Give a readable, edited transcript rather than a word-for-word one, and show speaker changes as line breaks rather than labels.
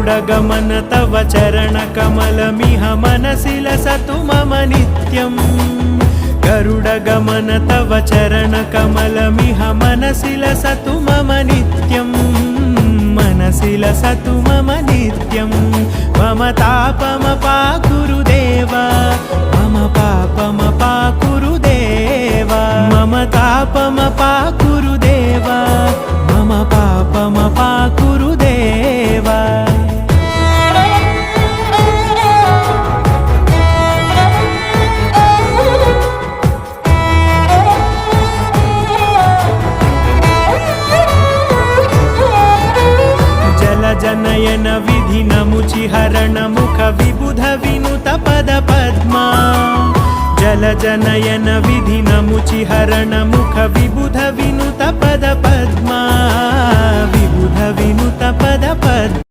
गरुडगमन तव चरणकमलमिह मनसि लसतु मम नित्यम् गरुडगमन तव चरणकमलमिह मनसि लसतु मम नित्यम् मनसि लसतु मम नित्यम् मम तापमपाकुरु देव मम पापमपाकुरु देव मम तापमपाकुरु देव मम पापमपाकुरु देव जनयन विधिनमुचिहरण मुख विबुध विनुत पद पद्मा जल जनयन विधिनमुचिहरण मुख विबुध विनुत पद पद्मा विबुध विनुत पद पद्मा